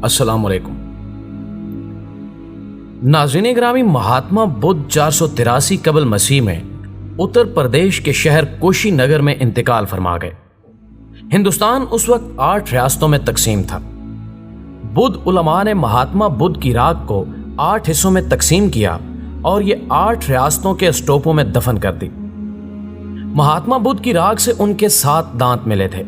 अस्सलाम वालेकुम। नाज़रीन ग्रामी, महात्मा बुद्ध 483 कबल मसीह में उत्तर प्रदेश के शहर कुशीनगर में इंतकाल फरमा गए। हिंदुस्तान उस वक्त 8 रियासतों में तकसीम था। बुद्ध उलमा ने महात्मा बुद्ध की राख को 8 हिस्सों में तकसीम किया और ये 8 रियासतों के स्टोपों में दफन कर दी। महात्मा बुद्ध की राख से उनके 7 दांत मिले थे।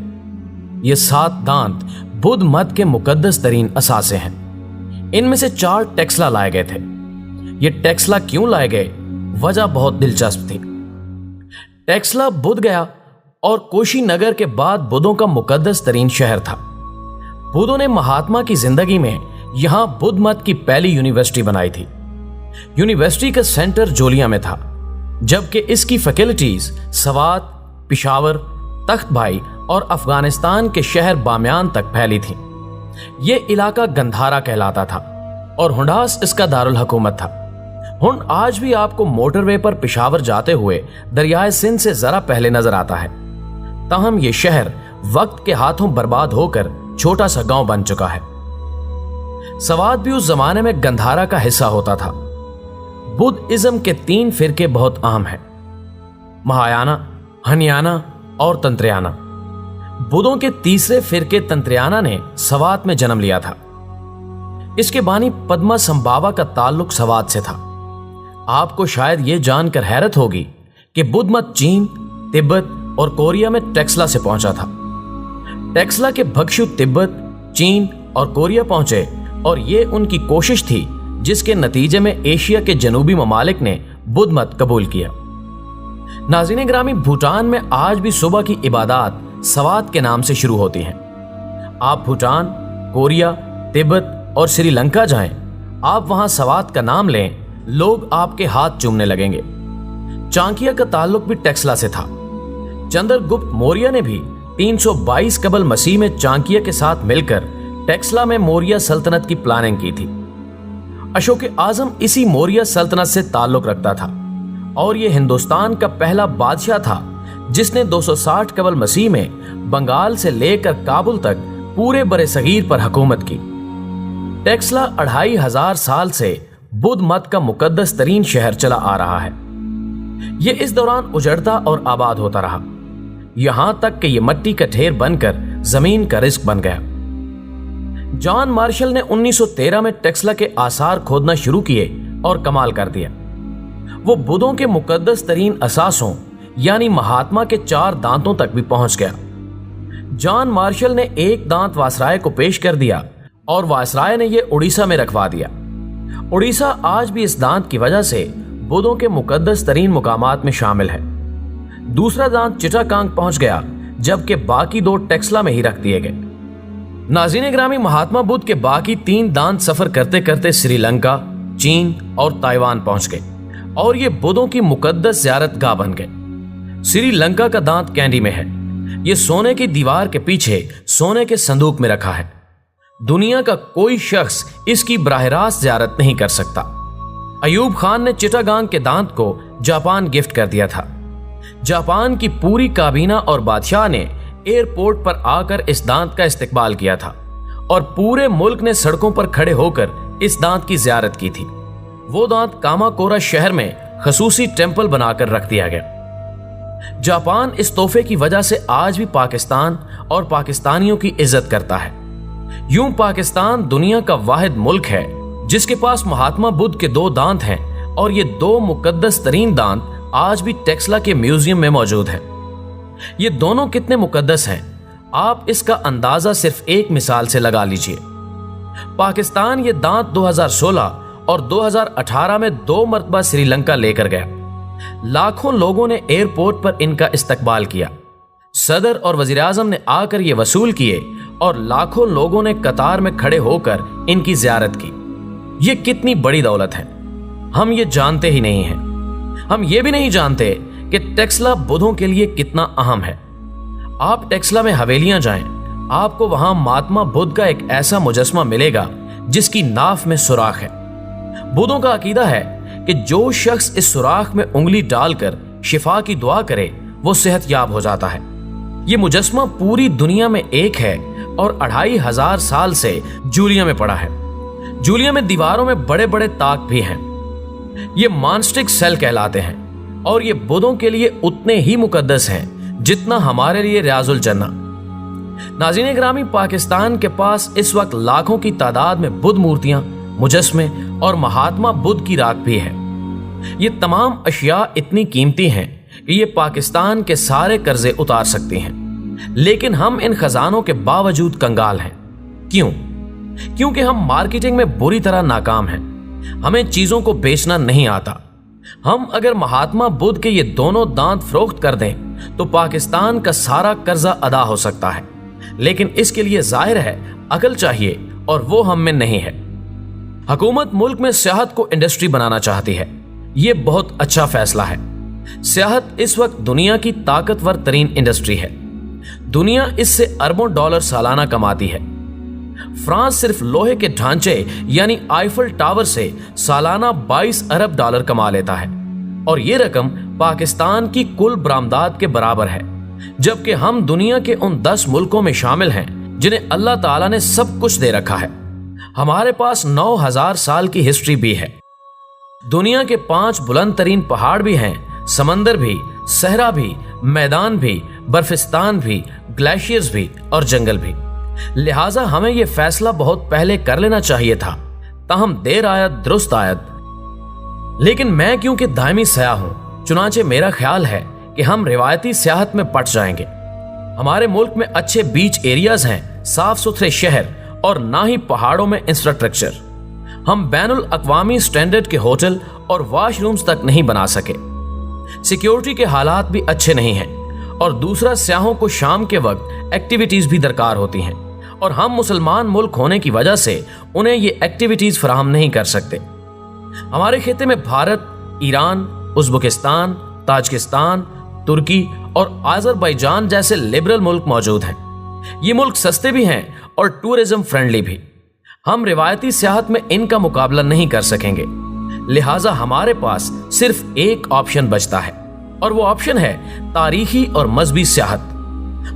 ये 7 दांत बुद्ध मत के मुकद्दस तरीन असासे हैं। इनमें से 4 टेक्सला लाए गए थे। ये टेक्सला क्यों लाए गए, वजह बहुत दिलचस्प थी। टेक्सला बुद्ध गया और कुशीनगर के बाद बुद्धों का मुकद्दस तरीन शहर था। बुद्धों ने महात्मा की जिंदगी में यहां बुद्ध मत की पहली यूनिवर्सिटी बनाई थी। यूनिवर्सिटी का सेंटर जोलिया में था, जबकि इसकी फैकल्टीज सवात, पिशावर, तख्त भाई और अफगानिस्तान के शहर बामियान तक फैली थी। यह इलाका गंधारा कहलाता था और हुंडास इसका दारुल हुकूमत था। हुंड आज भी आपको मोटरवे पर पिशावर जाते हुए दरियाए सिंध से जरा पहले नजर आता है। ताहम यह शहर वक्त के हाथों बर्बाद होकर छोटा सा गांव बन चुका है। सवात भी उस जमाने में गंधारा का हिस्सा होता था। बुद्धिज्म के 3 फिरके बहुत अहम हैं, महायाना, हनियाना और तंत्रयाना। बुद्धों के तीसरे फिरके तंत्रयाना ने सवात में जन्म लिया था। इसके बानी पद्मा संभावा का ताल्लुक सवात से था। आपको शायद यह जानकर हैरत होगी कि बुद्ध मत चीन, तिब्बत और कोरिया में टेक्सला से पहुंचा था। टेक्सला के भक्षु तिब्बत, चीन और कोरिया पहुंचे और यह उनकी कोशिश थी जिसके नतीजे में एशिया के जनूबी ममालिक ने बुद्ध मत कबूल किया। नाज़रीन ग्रामी, भूटान में आज भी सुबह की इबादत सवात के नाम से शुरू होती हैं। आप भूटान, कोरिया, तिब्बत और श्रीलंका जाएं, आप वहां सवात का नाम लें, लोग आपके हाथ चूमने लगेंगे। चांकिया का ताल्लुक भी टेक्सला से था। चंद्रगुप्त मौर्य ने भी 322 कबल मसीह में चांकिया के साथ मिलकर टेक्सला में मौर्य सल्तनत की प्लानिंग की थी। अशोक आजम इसी मौर्य सल्तनत से ताल्लुक रखता था और यह हिंदुस्तान का पहला बादशाह था जिसने 260 कबल मसीह में बंगाल से लेकर काबुल तक पूरे बरे सगीर पर हुकूमत की। टेक्सला 2500 साल से बुद्ध मत का मुकद्दस तरीन शहर चला आ रहा है। यह इस दौरान उजड़ता और आबाद होता रहा, यहां तक कि यह मिट्टी का ढेर बनकर जमीन का रिस्क बन गया। जॉन मार्शल ने 1913 में टेक्सला के आसार खोदना शुरू किए और कमाल कर दिया। वो बुद्धों के मुकद्दस तरीन असासों यानी महात्मा के 4 दांतों तक भी पहुंच गया। जॉन मार्शल ने एक दांत वायसराय को पेश कर दिया और वायसराय ने यह उड़ीसा में रखवा दिया। उड़ीसा आज भी इस दांत की वजह से बुद्धों के मुकद्दस तरीन मुकामात में शामिल है। दूसरा दांत चिटागांग पहुंच गया, जबकि बाकी 2 टेक्सला में ही रख दिए गए। नाज़रीन ग्रामी, महात्मा बुद्ध के बाकी 3 दांत सफर करते करते श्रीलंका, चीन और ताइवान पहुंच गए और ये बुद्धों की मुकद्दस ज़ियारत गाह बन गए। श्रीलंका का दांत कैंडी में है। यह सोने की दीवार के पीछे सोने के संदूक में रखा है। दुनिया का कोई शख्स इसकी बराह रास्त ज़ियारत नहीं कर सकता। अयूब खान ने चिटागांग के दांत को जापान गिफ्ट कर दिया था। जापान की पूरी काबीना और बादशाह ने एयरपोर्ट पर आकर इस दांत का इस्तकबाल किया था और पूरे मुल्क ने सड़कों पर खड़े होकर इस दांत की ज़ियारत की थी। वो दांत कामाकोरा शहर में खसूसी टेंपल बनाकर रख दिया गया। जापान इस तोहफे की वजह से आज भी पाकिस्तान और पाकिस्तानियों की इज्जत करता है। यूं पाकिस्तान दुनिया का वाहिद मुल्क है जिसके पास महात्मा बुद्ध के 2 दांत हैं और ये 2 मुकद्दस तरीन दांत आज भी टेक्सला के म्यूजियम में मौजूद है। ये दोनों कितने मुकद्दस हैं, आप इसका अंदाजा सिर्फ एक मिसाल से लगा लीजिए। पाकिस्तान ये दांत 2016 और 2018 में 2 मरतबा श्रीलंका लेकर गया। लाखों लोगों ने एयरपोर्ट पर इनका इस्तकबाल किया। सदर और वजीर आजम ने आकर ये वसूल किए और लाखों लोगों ने कतार में खड़े होकर इनकी जियारत की। ये कितनी बड़ी दौलत है, हम ये जानते ही नहीं हैं। हम ये भी नहीं जानते कि टेक्सला बुद्धों के लिए कितना अहम है। आप टेक्सला में हवेलियां जाएं, आपको वहां महात्मा बुद्ध का एक ऐसा मुजस्मा मिलेगा जिसकी नाफ में सुराख है। बुद्धों का अकीदा है कि जो शख्स इस सुराख में उंगली डालकर शिफा की दुआ करे वो सेहतयाब हो जाता है। ये मुजस्मा पूरी दुनिया में एक है और 2500 साल से जूलिया में पड़ा है। जूलिया में दीवारों में बड़े बड़े ताक भी हैं। ये मॉन्स्टिक सेल कहलाते हैं और ये बुतों के लिए उतने ही मुकद्दस हैं जितना हमारे लिए रियाजुल जन्ना। नाज़रीन ग्रामी, पाकिस्तान के पास इस वक्त लाखों की तादाद में बुद्ध मूर्तियां, मुजस्मे और महात्मा बुद्ध की राख भी है। ये तमाम अशिया इतनी कीमती हैं कि ये पाकिस्तान के सारे कर्जे उतार सकती हैं, लेकिन हम इन खजानों के बावजूद कंगाल हैं। क्यों? क्योंकि हम मार्केटिंग में बुरी तरह नाकाम हैं। हमें चीजों को बेचना नहीं आता। हम अगर महात्मा बुद्ध के ये दोनों दांत फरोख्त कर दें तो पाकिस्तान का सारा कर्जा अदा हो सकता है, लेकिन इसके लिए जाहिर है अकल चाहिए और वो हम में नहीं है। हुकूमत मुल्क में सियाहत को इंडस्ट्री बनाना चाहती है। ये बहुत अच्छा फैसला है। सियाहत इस वक्त दुनिया की ताकतवर तरीन इंडस्ट्री है। दुनिया इससे अरबों डॉलर सालाना कमाती है। फ्रांस सिर्फ लोहे के ढांचे यानी आईफल टावर से सालाना 22 अरब डॉलर कमा लेता है और ये रकम पाकिस्तान की कुल बरामदात के बराबर है, जबकि हम दुनिया के उन 10 मुल्कों में शामिल हैं जिन्हें अल्लाह ताला ने सब कुछ दे रखा है। हमारे पास 9000 साल की हिस्ट्री भी है। दुनिया के 5 बुलंद तरीन पहाड़ भी हैं, समंदर भी, सहरा भी, मैदान भी, बर्फिस्तान भी, ग्लेशियर्स भी और जंगल भी। लिहाजा हमें यह फैसला बहुत पहले कर लेना चाहिए था, ताहम देर आयत दुरुस्त आयत। लेकिन मैं क्योंकि दायमी सयाह हूं, चुनांचे मेरा ख्याल है कि हम रिवायती सियाहत में पट जाएंगे। हमारे मुल्क में अच्छे बीच एरियाज हैं, साफ सुथरे शहर और ना ही पहाड़ों में इंफ्रास्ट्रक्चर। हम बैनुल अक़वामी स्टैंडर्ड के होटल और वॉशरूम्स तक नहीं बना सके। सिक्योरिटी के हालात भी अच्छे नहीं हैं और दूसरा, सियाहों को शाम के वक्त एक्टिविटीज भी दरकार होती हैं और हम मुसलमान मुल्क होने की वजह से उन्हें ये एक्टिविटीज फराहम नहीं कर सकते। हमारे खिते में भारत, ईरान, उज़्बेकिस्तान, ताजिकिस्तान, तुर्की और आज़रबाईजान जैसे लिबरल मुल्क मौजूद हैं। ये मुल्क सस्ते भी हैं और टूरिज्म फ्रेंडली भी। हम रिवायती सियाहत में इनका मुकाबला नहीं कर सकेंगे। लिहाजा हमारे पास सिर्फ एक ऑप्शन बचता है और वो ऑप्शन है तारीखी और मजहबी सियाहत।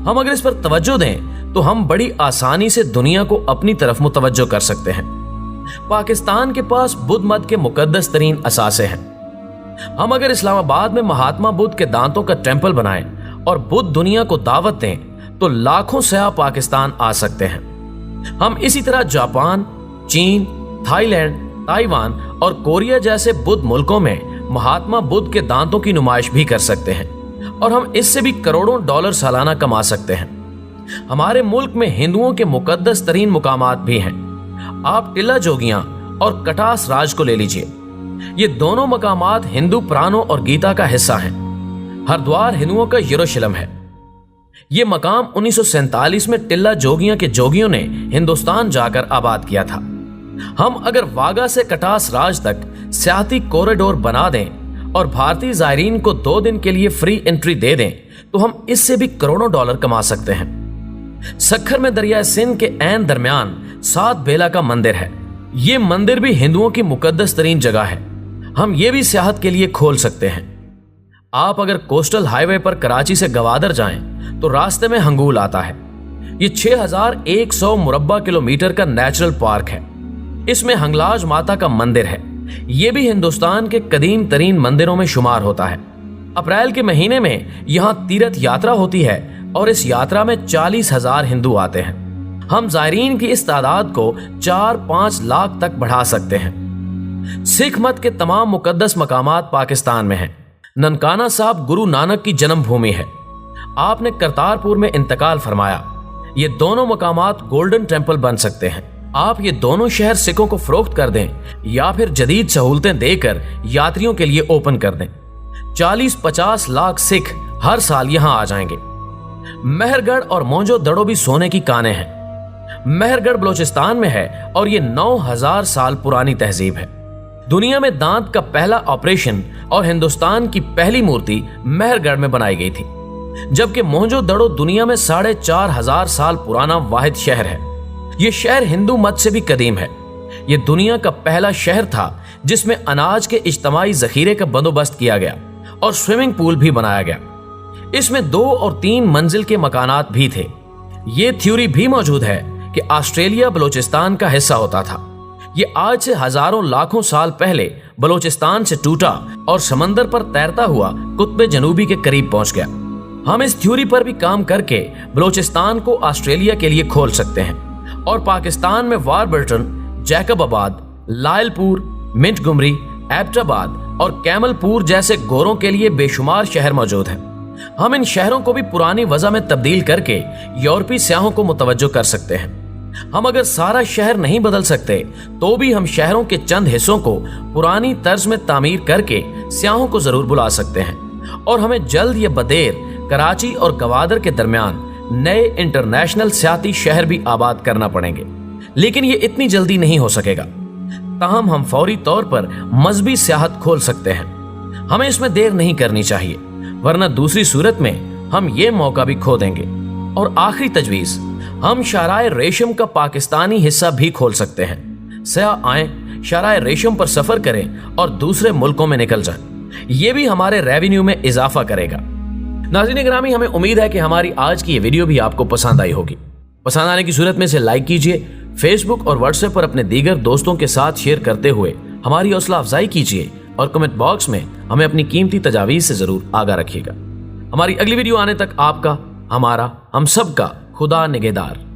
हम अगर इस पर तवज्जो दें तो हम बड़ी आसानी से दुनिया को अपनी तरफ मुतवज्जो कर सकते हैं। पाकिस्तान के पास बुद्ध मत के मुकद्दस तरीन असासे हैं। हम अगर इस्लामाबाद में महात्मा बुद्ध के दांतों का टेम्पल बनाएं और बुद्ध दुनिया को दावत दें तो लाखों सयाह पाकिस्तान आ सकते हैं। हम इसी तरह जापान, चीन, थाईलैंड, ताइवान और कोरिया जैसे बुद्ध मुल्कों में महात्मा बुद्ध के दांतों की नुमाइश भी कर सकते हैं और हम इससे भी करोड़ों डॉलर सालाना कमा सकते हैं। हमारे मुल्क में हिंदुओं के मुकद्दस तरीन मुकामात भी हैं। आप टिल्ला जोगियां और कटास राज को ले लीजिए। ये दोनों मकामात हिंदू पुराणों और गीता का हिस्सा हैं। हरिद्वार हिंदुओं का यरूशलेम है। ये मकाम 1947 में टिल्ला जोगियां के जोगियों ने हिंदुस्तान जाकर आबाद किया था। हम अगर वागा से कटास राज तक सियाहती कॉरिडोर बना दें और भारतीय ज़ायरीन को 2 दिन के लिए फ्री एंट्री दे दें तो हम इससे भी करोड़ों डॉलर कमा सकते हैं। सखर में दरिया सिंध के ऐन दरमियान 7 बेला का मंदिर है। ये मंदिर भी हिंदुओं की मुकद्दस तरीन जगह है। हम ये भी सियाहत के लिए खोल सकते हैं। आप अगर कोस्टल हाईवे पर कराची से गवादर जाएं तो रास्ते में हंगूल आता है। ये 6100 मुरब्बा किलोमीटर का नेचुरल पार्क है। इसमें हंगलाज माता का मंदिर है। ये भी हिंदुस्तान के कदीम तरीन मंदिरों में शुमार होता है। अप्रैल के महीने में यहाँ तीर्थ यात्रा होती है और इस यात्रा में 40,000 हिंदू आते हैं। हम ज़ायरीन की इस तादाद को 4-5 लाख तक बढ़ा सकते हैं। सिख मत के तमाम मुकद्दस मकामात पाकिस्तान में हैं। ननकाना साहब गुरु नानक की जन्मभूमि है। आपने करतारपुर में इंतकाल फरमाया। ये दोनों मकामात गोल्डन टेम्पल बन सकते हैं। आप ये दोनों शहर सिखों को फरोख्त कर दें या फिर जदीद सहूलतें देकर यात्रियों के लिए ओपन कर दें। 40-50 लाख सिख हर साल यहाँ आ जाएंगे। मेहरगढ़ और मोंजो दड़ो भी सोने की कानें हैं। मेहरगढ़ बलोचिस्तान में है और ये 9000 साल पुरानी तहजीब है। दुनिया में दांत का पहला ऑपरेशन और हिंदुस्तान की पहली मूर्ति मेहरगढ़ में बनाई गई थी, जबकि मोहनजो दड़ो दुनिया में 4500 साल पुराना वाहिद शहर है। यह शहर हिंदू मत से भी कदीम है। यह दुनिया का पहला शहर था जिसमें अनाज के इज्तमाई जखीरे का बंदोबस्त किया गया और स्विमिंग पूल भी बनाया गया। इसमें 2 और 3 मंजिल के मकानात भी थे। ये थ्योरी भी मौजूद है कि ऑस्ट्रेलिया बलूचिस्तान का हिस्सा होता था। ये आज से हजारों लाखों साल पहले बलूचिस्तान से टूटा और समंदर पर तैरता हुआ कुतुब जनूबी के करीब पहुंच गया। हम इस थ्योरी पर भी काम करके बलूचिस्तान को ऑस्ट्रेलिया के लिए खोल सकते हैं और पाकिस्तान में वारबर्टन, जैकबाबाद, लायलपुर, मिंटगुमरी, एबटाबाद और कैमलपुर जैसे गोरों के लिए बेशुमार शहर मौजूद हैं। हम इन शहरों को भी पुरानी वजह में तब्दील करके यूरोपीय सियाहों को मुतवज्जो कर सकते हैं। हम अगर सारा शहर नहीं बदल सकते तो भी हम शहरों के चंद हिस्सों को पुरानी तर्ज में तामीर करके सियाहों को जरूर बुला सकते हैं और हमें जल्द या बदेर कराची और गवादर के दरमियान नए इंटरनेशनल सियाती शहर भी आबाद करना पड़ेंगे। लेकिन ये इतनी जल्दी नहीं हो सकेगा। ताहम हम फौरी तौर पर मजहबी सियाहत खोल सकते हैं। हमें इसमें देर नहीं करनी चाहिए, वरना दूसरी सूरत में हम ये मौका भी खो देंगे। और आखिरी तजवीज, हम शाराए रेशम का पाकिस्तानी हिस्सा भी खोल सकते हैं। सयाह आए, शाराए रेशम पर सफर करें और दूसरे मुल्कों में निकल जाएं। ये भी हमारे रेवेन्यू में इजाफा करेगा। नाज़रीन ग्रामी, हमें उम्मीद है कि हमारी आज की ये वीडियो भी आपको पसंद आई होगी। पसंद आने की सूरत में इसे लाइक कीजिए, फेसबुक और व्हाट्सएप पर अपने दीगर दोस्तों के साथ शेयर करते हुए हमारी हौसला अफजाई कीजिए और कमेंट बॉक्स में हमें अपनी कीमती तजावीज़ से जरूर आगाह रखिएगा। हमारी अगली वीडियो आने तक आपका, हमारा, हम सब का खुदा निगहदार।